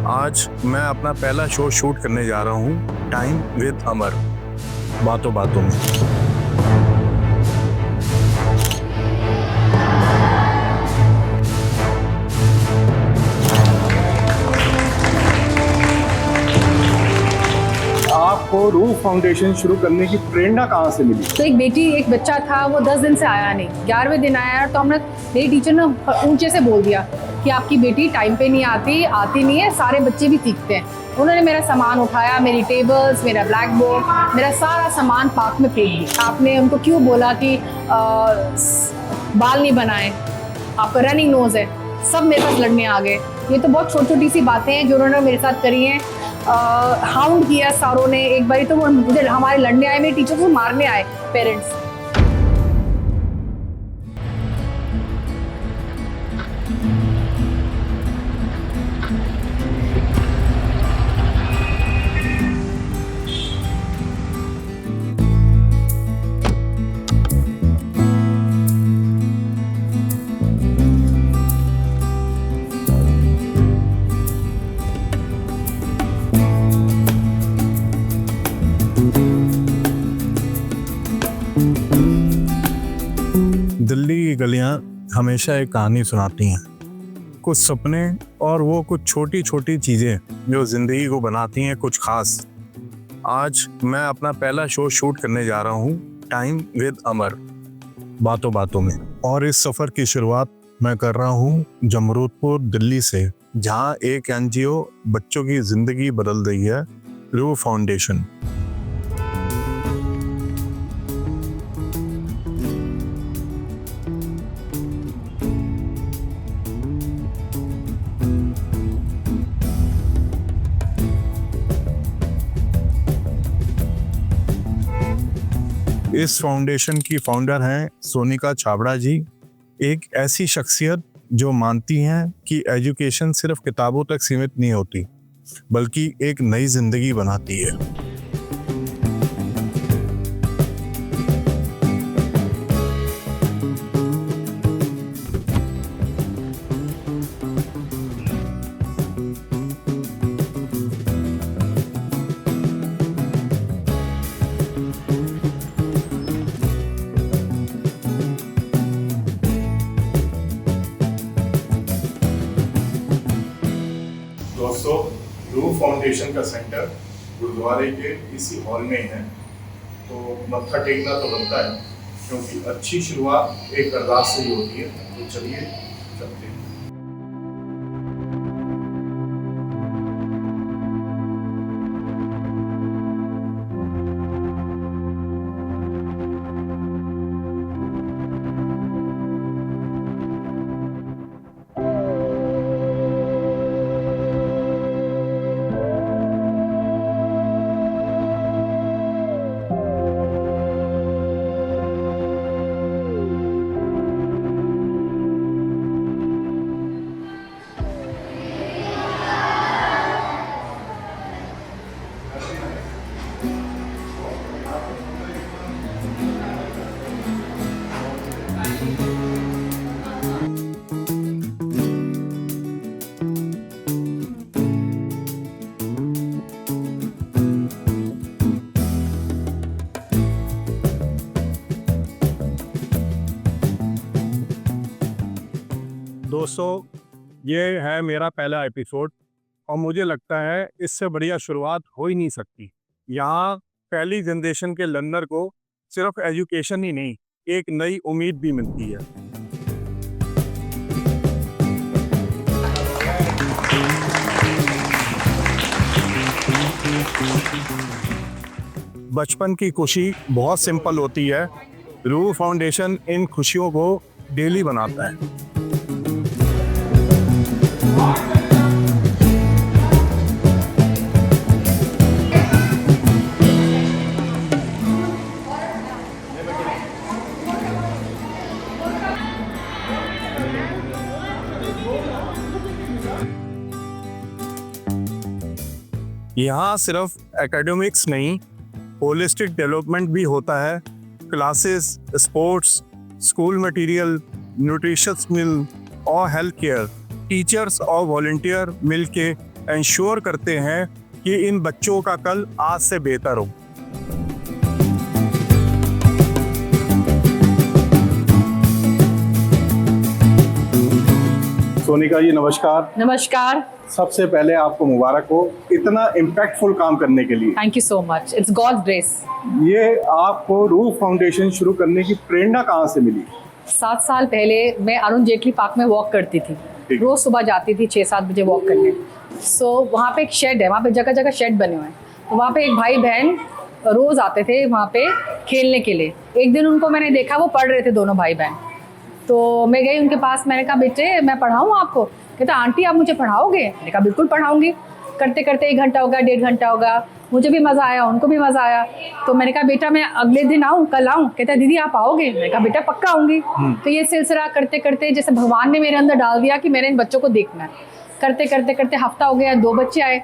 आज मैं अपना पहला शो शूट करने जा रहा हूँ, टाइम विद अमर, बातों बातों में। आपको रूह फाउंडेशन शुरू करने की प्रेरणा कहाँ से मिली? तो एक बच्चा था, वो 10 दिन से आया नहीं, 11वें दिन आया। तो हमने, मेरी टीचर ने ऊंचे से बोल दिया कि आपकी बेटी टाइम पे नहीं आती नहीं है, सारे बच्चे भी सीखते हैं। उन्होंने मेरा सामान उठाया, मेरी टेबल्स, मेरा ब्लैक बोर्ड, मेरा सारा सामान पार्क में फेंक दिया। आपने उनको क्यों बोला कि बाल नहीं बनाए, आपका रनिंग नोज है, सब मेरे पास लड़ने आ गए। ये तो बहुत छोटी छोटी सी बातें हैं जो उन्होंने मेरे साथ करी हैं। हाउंड किया सारों ने। एक बारी तो मुझे हमारे लड़ने आए, मेरे टीचर को मारने आए पेरेंट्स। दिल्ली की गलियां हमेशा एक कहानी सुनाती हैं, कुछ सपने और वो कुछ छोटी छोटी चीज़ें जो ज़िंदगी को बनाती हैं कुछ खास। आज मैं अपना पहला शो शूट करने जा रहा हूँ, टाइम विद अमर, बातों बातों में। और इस सफ़र की शुरुआत मैं कर रहा हूँ जमरूदपुर, दिल्ली से, जहाँ एक NGO बच्चों की ज़िंदगी बदल रही है, रूह फाउंडेशन। इस फाउंडेशन की फाउंडर हैं सोनिका छाबड़ा जी, एक ऐसी शख्सियत जो मानती हैं कि एजुकेशन सिर्फ किताबों तक सीमित नहीं होती, बल्कि एक नई जिंदगी बनाती है। दोस्तों, रूह फाउंडेशन का सेंटर गुरुद्वारे के इसी हॉल में है, तो मत्था टेकना तो बनता है, क्योंकि अच्छी शुरुआत एक अरदास से ही होती है। तो चलिए चलते हैं। दोस्तों, ये है मेरा पहला एपिसोड और मुझे लगता है इससे बढ़िया शुरुआत हो ही नहीं सकती। यहाँ पहली जनरेशन के लर्नर को सिर्फ एजुकेशन ही नहीं, एक नई उम्मीद भी मिलती है। बचपन की खुशी बहुत सिंपल होती है। रूह फाउंडेशन इन खुशियों को डेली बनाता है। यहाँ सिर्फ एकेडमिक्स नहीं, होलिस्टिक डेवलपमेंट भी होता है। Classes, sports, school material, nutritions meal और हेल्थ केयर, टीचर्स और वॉलंटियर मिलके इंश्योर करते हैं कि इन बच्चों का कल आज से बेहतर हो। सोनिका जी नमस्कार। नमस्कार। सबसे पहले आपको मुबारक हो इतना इम्पैक्टफुल काम करने के लिए। Thank you so much, it's God's grace. ये आपको रूह फाउंडेशन शुरू करने की प्रेरणा कहाँ से मिली? 7 साल पहले मैं अरुण जेटली पार्क में वॉक करती थी। ठीक। रोज सुबह जाती थी 6-7 बजे वॉक करने। सो वहाँ पे एक शेड है, वहाँ पे जगह जगह शेड बने हुए हैं। तो वहाँ पे एक भाई बहन रोज आते थे वहाँ पे खेलने के लिए। एक दिन उनको मैंने देखा, वो पढ़ रहे थे दोनों भाई बहन। तो मैं गई उनके पास, मैंने कहा बेटे मैं पढ़ाऊँ आपको? कहता आंटी आप मुझे पढ़ाओगे? मैंने कहा बिल्कुल पढ़ाऊंगी। करते करते 1 घंटा होगा, 1.5 घंटा होगा। मुझे भी मज़ा आया, उनको भी मज़ा आया। तो मैंने कहा बेटा मैं अगले दिन आऊँ, कल आऊँ? कहता दीदी आप आओगे? मैंने कहा बेटा पक्का आऊँगी। तो ये सिलसिला करते करते जैसे भगवान ने मेरे अंदर डाल दिया कि मैंने इन बच्चों को देखना है। करते करते करते हफ्ता हो गया, 2 बच्चे आए।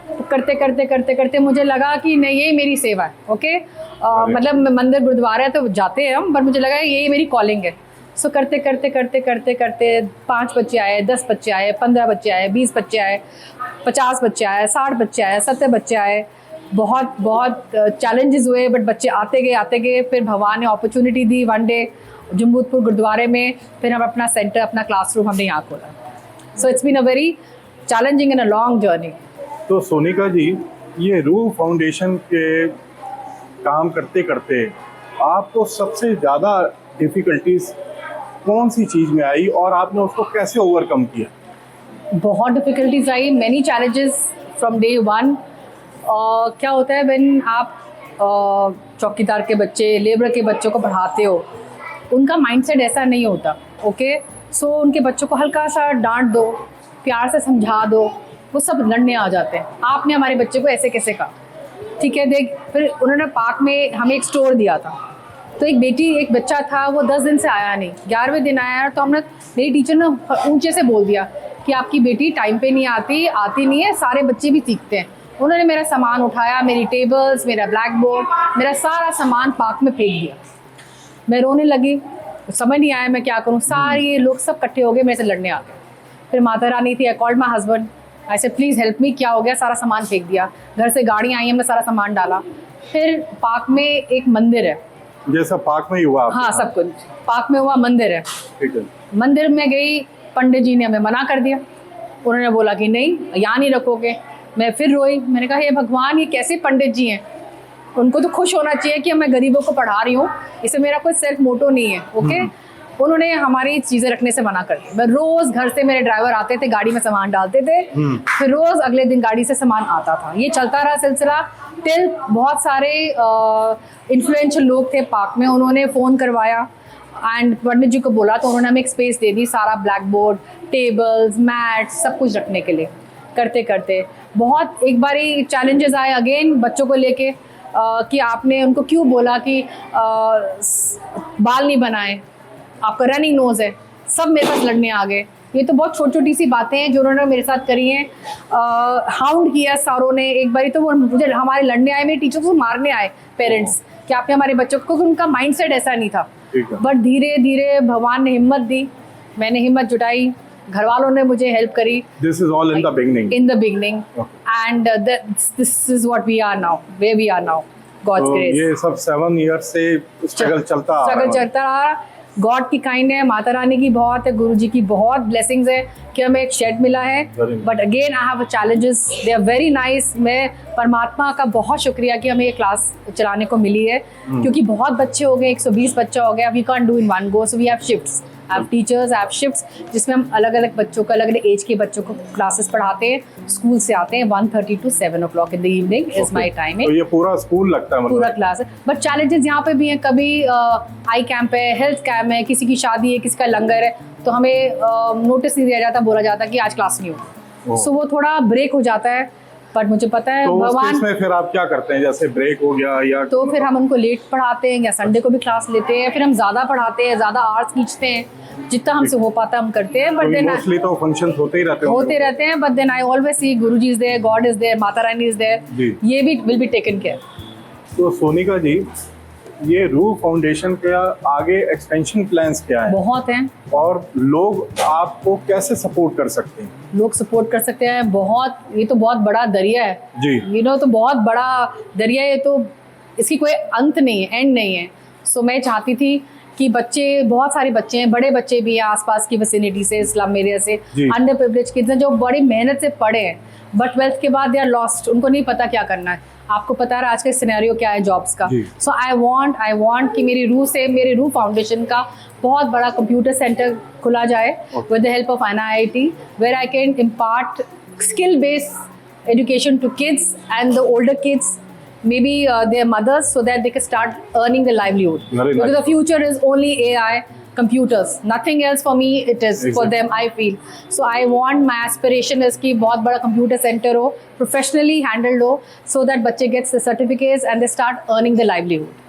तो करते करते करते करते मुझे लगा कि नहीं ये मेरी सेवा है। ओके मतलब मंदिर गुरुद्वारा है तो जाते हैं हम, पर मुझे लगा ये मेरी कॉलिंग है। सो करते करते करते करते करते 5 बच्चे आए, 10 बच्चे आए, 15 बच्चे आए, 20 बच्चे आए, 50 बच्चे आए, 60 बच्चे आए, 70 बच्चे आए। बहुत बहुत चैलेंजेस हुए, बट बच्चे आते गए। फिर भगवान ने अपॉर्चुनिटी दी। वन डे जम्बूतपुर गुरुद्वारे में फिर हम अपना सेंटर, अपना क्लासरूम हमने यहाँ खोला। So it's been a very challenging and a long journey. तो सोनिका जी ये रूह फाउंडेशन के काम करते करते आपको सबसे ज़्यादा डिफ़िकल्टीज कौन सी चीज़ में आई और आपने उसको कैसे ओवरकम किया? बहुत difficulties I, many challenges from day 1। क्या होता है व्हेन आप चौकीदार के बच्चे, लेबर के बच्चों को पढ़ाते हो, उनका माइंडसेट ऐसा नहीं होता। ओके सो उनके बच्चों को हल्का सा डांट दो, प्यार से समझा दो, वो सब लड़ने आ जाते हैं। आपने हमारे बच्चे को ऐसे कैसे कहा? ठीक है देख। फिर उन्होंने पार्क में हमें एक स्टोर दिया था। तो एक बच्चा था, वो 10 दिन से आया नहीं, 11वें दिन आया। तो हमने, मेरी टीचर ने ऊंचे से बोल दिया कि आपकी बेटी टाइम पे नहीं आती नहीं है, सारे बच्चे भी सीखते हैं। उन्होंने मेरा सामान उठाया, मेरी टेबल्स, मेरा ब्लैक बोर्ड, मेरा सारा सामान पार्क में फेंक दिया। मैं रोने लगी, समझ नहीं आया मैं क्या करूँ। सारे लोग सब इकट्ठे हो गए, मेरे से लड़ने आ गए। फिर माता रानी थी, I called my husband, I said please help me, क्या हो गया? सारा सामान फेंक दिया। घर से गाड़ी आई, हमने सारा सामान डाला। फिर पार्क में एक मंदिर है, जैसा पार्क में ही हुआ? हाँ सब कुछ पार्क में हुआ। मंदिर है, ठीक है। मंदिर में गई, पंडित जी ने हमें मना कर दिया। उन्होंने बोला कि नहीं यहाँ नहीं रखोगे। मैं फिर रोई, मैंने कहा हे भगवान ये कैसे पंडित जी हैं? उनको तो खुश होना चाहिए कि मैं गरीबों को पढ़ा रही हूँ, इससे मेरा कोई सेल्फ मोटो नहीं है। ओके उन्होंने हमारी चीज़ें रखने से मना कर दिया। मैं रोज़ घर से, मेरे ड्राइवर आते थे, गाड़ी में सामान डालते थे, फिर रोज़ अगले दिन गाड़ी से सामान आता था। ये चलता रहा सिलसिला टिल बहुत सारे इन्फ्लुएंशियल लोग थे पार्क में, उन्होंने फ़ोन करवाया एंड पंडित जी को बोला, तो उन्होंने हमें एक स्पेस दे दी, सारा ब्लैक बोर्ड, टेबल्स, मैट्स, सब कुछ रखने के लिए। करते करते बहुत एक बारी चैलेंजेस आए अगेन बच्चों को लेके कि आपने उनको क्यों बोला कि बाल नहीं बनाए, आपका रनिंग नोज है। सब मेरे पास लड़ने आ गए। ये तो बहुत छोटी छोटी सी बातें हैं जो उन्होंने मेरे साथ करी हैं। हाउंड किया सारों ने। एक बारी तो वो मुझे हमारे लड़ने आए, मेरे टीचर को मारने आए पेरेंट्स कि आपने हमारे बच्चों को, उनका माइंडसेट ऐसा नहीं था। बट धीरे धीरे भगवान ने हिम्मत दी, मैंने हिम्मत जुटाई, घर वालों ने मुझे हेल्प करी। This is all in the beginning. In the beginning, and this is what we are now, where we are now. God's grace. ये सब 7 years से स्ट्रगल चलता आ रहा है। चलता रहा। गॉड की काइंड है, माता रानी की बहुत है, गुरु जी की बहुत ब्लेसिंग्स है कि हमें एक शेड मिला है। But again I have challenges, they are very nice. मैं परमात्मा का बहुत शुक्रिया कि हमें ये क्लास चलाने को मिली है, क्योंकि बहुत बच्चे हो गए, 120 बच्चा हो गया। We can't do in one go, so we have shifts, have teachers, have shifts, जिसमें हम अलग अलग बच्चों को, अलग अलग एज के बच्चों को क्लासेस पढ़ाते हैं। स्कूल से आते हैं 1:30 to 7 o'clock in the evening is my timing. तो ये पूरा स्कूल लगता है, मतलब पूरा क्लास है। बट चैलेंजेस यहाँ पे भी हैं, कभी आई कैंप है, हेल्थ कैम्प है, किसी की शादी है, किसी का लंगर है, तो हमें नोटिस नहीं दिया जाता, बोला जाता कि आज क्लास नहीं होगी। सो वो थोड़ा ब्रेक हो जाता है। बट मुझे पता है तो भगवान, उसमें फिर आप क्या करते हैं? जैसे ब्रेक हो गया या तो फिर हम उनको लेट पढ़ाते हैं या संडे को भी क्लास लेते हैं। फिर हम ज़्यादा पढ़ाते हैं, ज़्यादा आवर्स खींचते हैं, जितना हमसे हो पाता है हम करते हैं। बट देन मोस्टली तो फंक्शंस होते ही रहते हैं। But then I always see Guruji is there, God is there, Mata Rani is there, ये भी विल बी टेकन केयर। तो सोनिका जी ये रूह फाउंडेशन के आगे एक्सपेंशन प्लान्स क्या है बहुत हैं। और लोग आपको कैसे सपोर्ट कर सकते हैं? लोग सपोर्ट कर सकते हैं बहुत, ये तो बहुत बड़ा दरिया है जी तो बहुत बड़ा दरिया है, तो इसकी कोई अंत नहीं है, एंड नहीं है। सो मैं चाहती थी कि बच्चे, बहुत सारे बच्चे हैं, बड़े बच्चे भी हैं आसपास की विसिनिटी से, स्लम एरिया से, अंडर प्रिविलेज किड्स हैं जो बड़ी मेहनत से पढ़े हैं, बट 12th के बाद दे आर लॉस्ट, उनको नहीं पता क्या करना है। आपको पता है आज का सिनेरियो क्या है जॉब्स का। सो आई वांट कि मेरी रूह फाउंडेशन का बहुत बड़ा कंप्यूटर सेंटर खुला जाए with the help of NIIT, where I can impart skill based education to kids and the older kids, maybe their mothers, so that they can start earning the livelihood. Very Because nice. the future is only AI, computers, nothing else for me it is for Exactly. them, I feel. So I want, my aspiration is कि बहुत बड़ा computer center हो, professionally handled हो, so that बच्चे gets the certificates and they start earning the livelihood.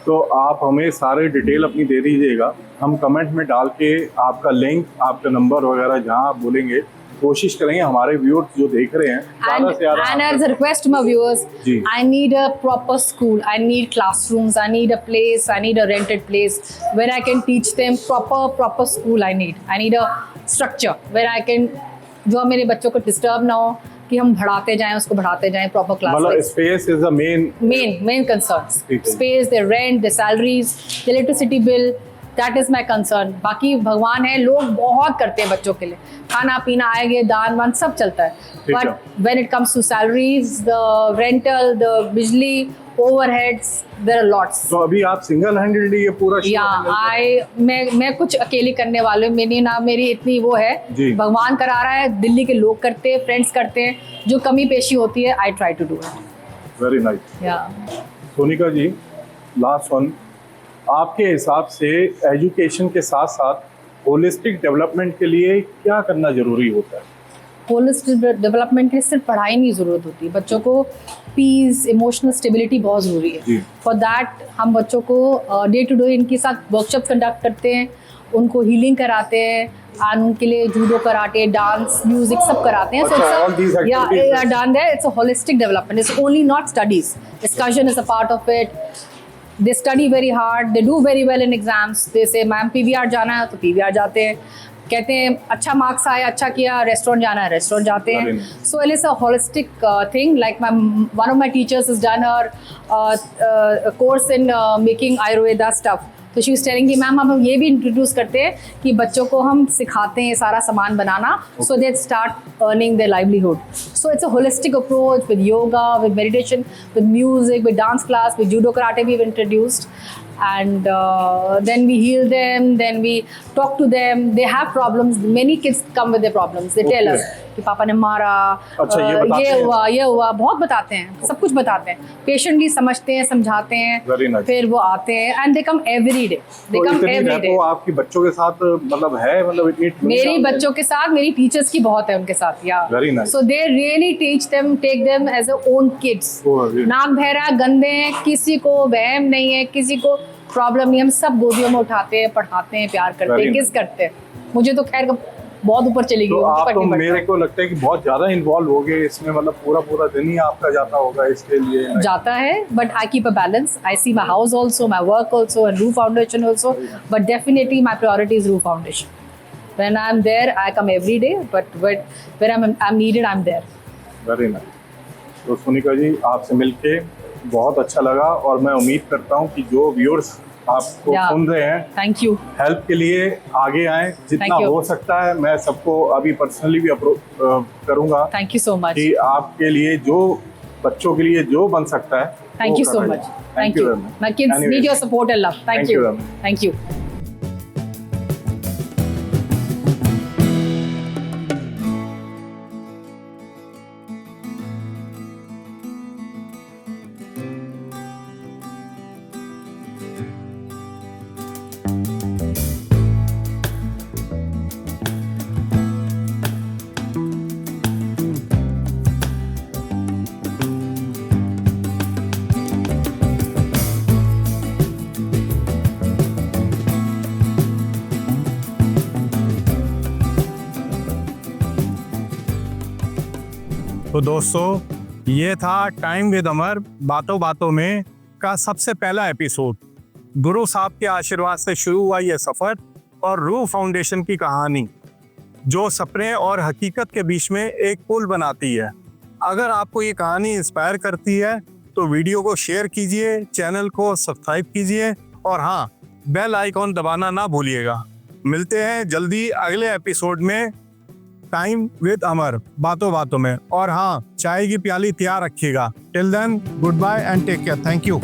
तो आप हमें सारे डिटेल अपनी दे दीजिएगा, हम कमेंट में डाल के आपका लिंक, आपका नंबर वगैरह जहाँ आप बोलेंगे कोशिश करेंगे हमारे व्यूअर्स जो देख रहे हैं ज़्यादा से ज़्यादा। And as a request to my viewers, ji. I need a proper school, I need classrooms, I need a place, I need a rented place where I can teach them proper school. I need a structure where I can, जो मेरे बच्चों को disturb ना हो, कि हम बढ़ाते जाएं उसको, बढ़ाते जाएं प्रॉपर मतलब class. Space is the main concerns, ठीक है। Space, the rent, the salaries, the electricity bill, that is my concern. बाकी भगवान है, लोग बहुत करते हैं बच्चों के लिए, खाना पीना आएंगे, दान वान सब चलता है, ठीक है। But when it comes to salaries, the rental, the bijli, overheads, there are lots. तो अभी आप सिंगल हैंडेडली ये पूरा show या handle कर रहे हैं? मैं कुछ अकेली करने वाले हूँ, मेरी इतनी वो है, जी। भगवान करा रहा है, दिल्ली के लोग करते हैं, फ्रेंड्स करते हैं, जो कमी पेशी होती है I try to do it. Very nice. Yeah Sonika ji, last one, आपके हिसाब से एजुकेशन के साथ साथ होलिस्टिक डेवलपमेंट के लिए क्या करना जरूरी होता है? होलिस्टिक डेवलपमेंट के लिए सिर्फ पढ़ाई नहीं ज़रूरत होती, बच्चों को पीस, इमोशनल स्टेबिलिटी बहुत ज़रूरी जी। है। फॉर दैट हम बच्चों को डे टू डे इनके साथ वर्कशॉप कंडक्ट करते हैं, उनको हीलिंग कराते हैं, और उनके लिए जूडो, कराटे, डांस, म्यूजिक सब कराते हैं। अच्छा, all these activities done there. It's a holistic development. It's only not studies. Discussion is a part of it. They study very hard. They do very well in exams. They say ma'am PVR जाना है तो PVR जाते हैं, कहते हैं अच्छा marks आया, अच्छा किया, रेस्टोरेंट जाना है, रेस्टोरेंट जाते Very हैं। nice. So it is a holistic thing. Like one of my teachers has done her course in making Ayurveda stuff. तो शी इज टेलिंग कि मैम हम ये भी इंट्रोड्यूस करते हैं कि बच्चों को हम सिखाते हैं सारा सामान बनाना, so they start earning their livelihood. So it's a holistic approach with yoga, with meditation, with music, with dance class, with judo, karate we introduced, and then we heal them, then we talk to them. They have problems, many kids come with their problems, they tell us कि पापा ने मारा, अच्छा, ये बताते ये हैं? ये हुआ, बहुत बताते हैं, सब कुछ बताते हैं, पेशेंटली समझते हैं, समझाते हैं, Very nice. फिर वो आते हैं and they come every day, they तो कम इतनी एवरी डे। रैपो आपकी बच्चों के साथ मतलब है, मतलब इतनी मेरी बच्चों के साथ, मेरी टीचर्स की बहुत है उनके साथ, yeah Very nice. So they really teach them, take them as a own kids. Oh, really? नाक बहरा, गंदे हैं, किसी को वहम नहीं है, किसी को प्रॉब्लम नहीं, हम सब गोदियों में उठाते हैं, पढ़ाते हैं, प्यार करते Very हैं, किस करते हैं। मुझे तो खैर बहुत ऊपर चली तो गई, आप तो ऊपर नहीं मेरे को लगता है कि बहुत ज्यादा इन्वॉल्व हो गए इसमें, मतलब पूरा दिन ही आपका जाता होगा इसके लिए। जाता है, but I keep a balance, I see my house also, my work also, and Ruh foundation also, but definitely my priority is Ruh foundation. When I'm there, I come every day, but where I'm needed, I'm there. Very nice. तो सोनिका जी, आपसे मिलके बहुत अच्छा लगा और मैं उम्मीद करता हूँ कि जो व्यूअर्स आपको Yeah. सुन रहे हैं Thank you. हेल्प के लिए आगे आएं, जितना Thank you. हो सकता है। मैं सबको अभी पर्सनली भी करूँगा Thank you so much. कि आपके लिए जो बच्चों के लिए जो बन सकता है Thank वो you so करना much. चाहिए। Thank you. very much. My kids Anyways, need your support and love. Thank Thank you you. very much. Thank you. तो दोस्तों, ये था टाइम विद अमर, बातों बातों में का सबसे पहला एपिसोड। गुरु साहब के आशीर्वाद से शुरू हुआ यह सफर और रूह फाउंडेशन की कहानी जो सपने और हकीकत के बीच में एक पुल बनाती है। अगर आपको ये कहानी इंस्पायर करती है तो वीडियो को शेयर कीजिए, चैनल को सब्सक्राइब कीजिए और हाँ, बेल आइकॉन दबाना ना भूलिएगा। मिलते हैं जल्दी अगले एपिसोड में टाइम विद अमर, बातों बातों में। और हाँ, चाय की प्याली तैयार रखिएगा। Till then, goodbye and take care. Thank you.